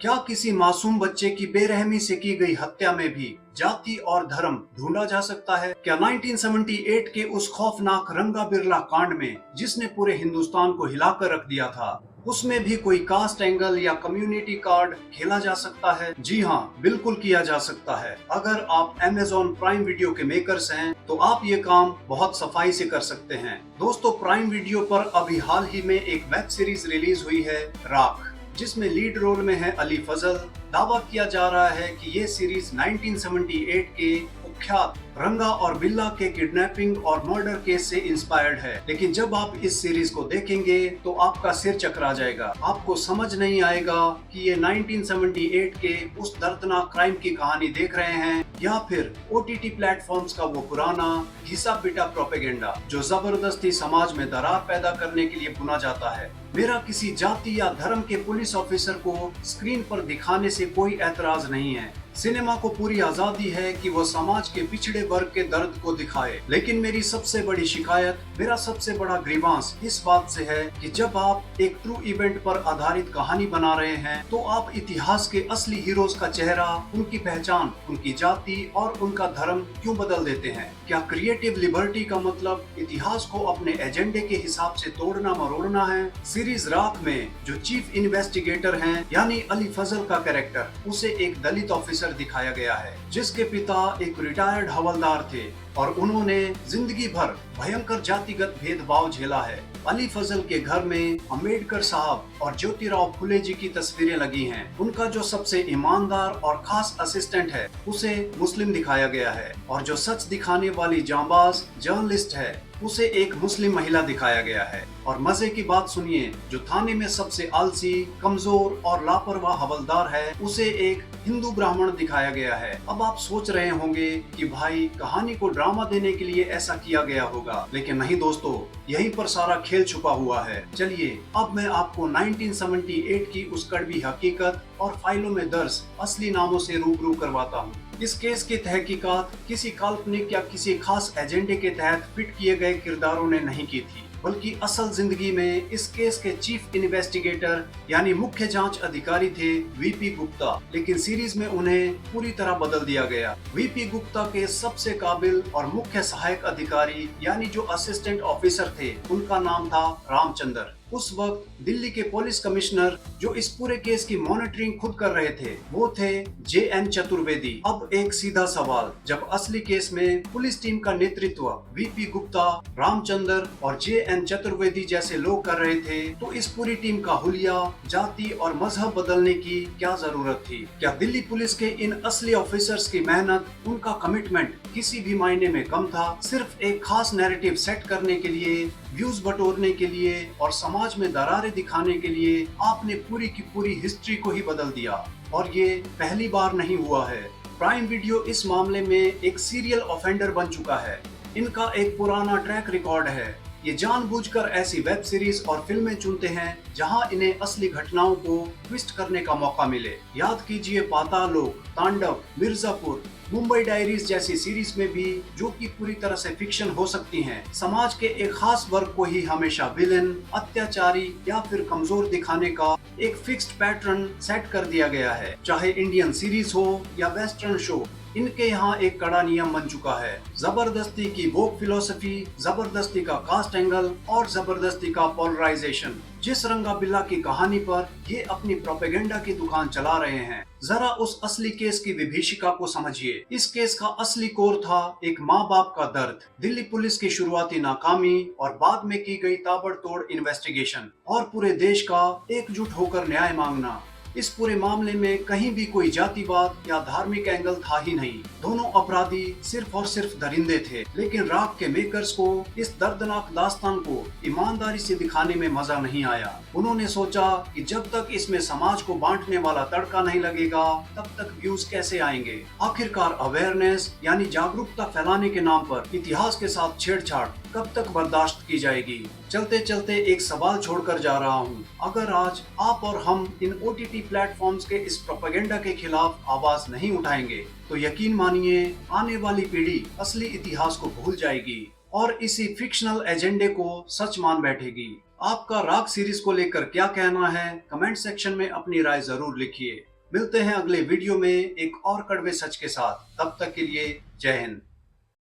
क्या किसी मासूम बच्चे की बेरहमी से की गई हत्या में भी जाति और धर्म ढूंढा जा सकता है? क्या 1978 के उस खौफनाक रंगा बिरला कांड में, जिसने पूरे हिंदुस्तान को हिलाकर रख दिया था, उसमें भी कोई कास्ट एंगल या कम्युनिटी कार्ड खेला जा सकता है? जी हाँ, बिल्कुल किया जा सकता है। अगर आप Amazon प्राइम वीडियो के मेकर्स हैं, तो आप ये काम बहुत सफाई से कर सकते हैं। दोस्तों, प्राइम वीडियो पर अभी हाल ही में एक वेब सीरीज रिलीज हुई है, राख, जिसमें लीड रोल में है अली फजल। दावा किया जा रहा है कि ये सीरीज 1978 के कुख्यात रंगा और बिल्ला के किडनैपिंग और मर्डर केस से इंस्पायर्ड है। लेकिन जब आप इस सीरीज को देखेंगे तो आपका सिर चकरा जाएगा। आपको समझ नहीं आएगा कि ये 1978 के उस दर्दनाक क्राइम की कहानी देख रहे हैं या फिर OTT प्लेटफॉर्म्स का वो पुराना घिसा पिटा प्रोपेगेंडा जो जबरदस्ती समाज में दरार पैदा करने के लिए बुना जाता है। मेरा किसी जाति या धर्म के पुलिस ऑफिसर को स्क्रीन पर दिखाने से कोई ऐतराज नहीं है। सिनेमा को पूरी आजादी है कि वो समाज के पिछड़े वर्ग के दर्द को दिखाए, लेकिन मेरी सबसे बड़ी शिकायत, मेरा सबसे बड़ा ग्रीवांस इस बात से है कि जब आप एक ट्रू इवेंट पर आधारित कहानी बना रहे हैं तो आप इतिहास के असली हीरोज का चेहरा, उनकी पहचान, उनकी जाति और उनका धर्म क्यों बदल देते हैं? क्या क्रिएटिव लिबर्टी का मतलब इतिहास को अपने एजेंडे के हिसाब से तोड़ना मरोड़ना है? सीरीज राख में जो चीफ इन्वेस्टिगेटर हैं, यानी अली फजल का कैरेक्टर, उसे एक दलित ऑफिसर दिखाया गया है जिसके पिता एक रिटायर्ड हवलदार थे और उन्होंने जिंदगी भर भयंकर जातिगत भेदभाव झेला है। अली फजल के घर में अम्बेडकर साहब और ज्योतिराव फुले जी की तस्वीरें लगी हैं। उनका जो सबसे ईमानदार और खास असिस्टेंट है उसे मुस्लिम दिखाया गया है और जो सच दिखाने वाली जांबाज जर्नलिस्ट है उसे एक मुस्लिम महिला दिखाया गया है। और मजे की बात सुनिए, जो थाने में सबसे आलसी, कमजोर और लापरवाह हवलदार है उसे एक हिंदू ब्राह्मण दिखाया गया है। अब आप सोच रहे होंगे कि भाई कहानी को ड्रामा देने के लिए ऐसा किया गया होगा, लेकिन नहीं दोस्तों, यहीं पर सारा खेल छुपा हुआ है। चलिए अब मैं आपको 1978 की उस कड़वी हकीकत और फाइलों में दर्ज असली नामों से रूबरू करवाता हूँ। इस केस की तहकीकात किसी काल्पनिक या किसी खास एजेंडे के तहत फिट किए गए किरदारों ने नहीं की थी, बल्कि असल जिंदगी में इस केस के चीफ इन्वेस्टिगेटर यानी मुख्य जांच अधिकारी थे VP गुप्ता, लेकिन सीरीज में उन्हें पूरी तरह बदल दिया गया। VP गुप्ता के सबसे काबिल और मुख्य सहायक अधिकारी यानी जो असिस्टेंट ऑफिसर थे, उनका नाम था रामचंद्र। उस वक्त दिल्ली के पुलिस कमिश्नर जो इस पूरे केस की मॉनिटरिंग खुद कर रहे थे वो थे JN चतुर्वेदी। अब एक सीधा सवाल, जब असली केस में पुलिस टीम का नेतृत्व VP गुप्ता, रामचंद्र और JN चतुर्वेदी जैसे लोग कर रहे थे, तो इस पूरी टीम का हुलिया, जाति और मजहब बदलने की क्या जरूरत थी? क्या दिल्ली पुलिस के इन असली ऑफिसर्स की मेहनत, उनका कमिटमेंट किसी भी मायने में कम था? सिर्फ एक खास नैरेटिव सेट करने के लिए, व्यूज बटोरने के लिए और समाज में दरारें दिखाने के लिए आपने पूरी की पूरी हिस्ट्री को ही बदल दिया। और ये पहली बार नहीं हुआ है। प्राइम वीडियो इस मामले में एक सीरियल ऑफेंडर बन चुका है। इनका एक पुराना ट्रैक रिकॉर्ड है। ये जानबूझकर ऐसी वेब सीरीज और फिल्में चुनते हैं जहां इन्हें असली घटनाओं को ट्विस्ट करने का मौका मिले। याद कीजिए पातालोक, तांडव, मिर्जापुर, मुंबई डायरीज जैसी सीरीज में भी, जो कि पूरी तरह से फिक्शन हो सकती हैं, समाज के एक खास वर्ग को ही हमेशा विलेन, अत्याचारी या फिर कमजोर दिखाने का एक फिक्स्ड पैटर्न सेट कर दिया गया है। चाहे इंडियन सीरीज हो या वेस्टर्न शो, इनके यहाँ एक कड़ा नियम बन चुका है। जबरदस्ती की वोक फिलोसफी, जबरदस्ती का कास्ट एंगल और जबरदस्ती का पोलराइजेशन। जिस रंगा बिल्ला की कहानी पर ये अपनी प्रोपेगेंडा की दुकान चला रहे हैं, जरा उस असली केस की विभीषिका को समझिए। इस केस का असली कोर था एक माँ बाप का दर्द, दिल्ली पुलिस की शुरुआती नाकामी और बाद में की गई ताबड़तोड़ इन्वेस्टिगेशन और पूरे देश का एकजुट होकर न्याय मांगना। इस पूरे मामले में कहीं भी कोई जातिवाद या धार्मिक एंगल था ही नहीं। दोनों अपराधी सिर्फ और सिर्फ दरिंदे थे। लेकिन राख के मेकर्स को इस दर्दनाक दास्तान को ईमानदारी से दिखाने में मजा नहीं आया। उन्होंने सोचा कि जब तक इसमें समाज को बांटने वाला तड़का नहीं लगेगा, तब तक व्यूज कैसे आएंगे। आखिरकार अवेयरनेस यानी जागरूकता फैलाने के नाम पर इतिहास के साथ छेड़छाड़ कब तक बर्दाश्त की जाएगी? चलते चलते एक सवाल छोड़कर जा रहा हूँ। अगर आज आप और हम इन OTT प्लेटफॉर्म्स के इस प्रोपेगेंडा के खिलाफ आवाज नहीं उठाएंगे, तो यकीन मानिए आने वाली पीढ़ी असली इतिहास को भूल जाएगी और इसी फिक्शनल एजेंडे को सच मान बैठेगी। आपका राग सीरीज को लेकर क्या कहना है, कमेंट सेक्शन में अपनी राय जरूर लिखिए। मिलते हैं अगले वीडियो में एक और कड़वे सच के साथ। तब तक के लिए जय हिंद।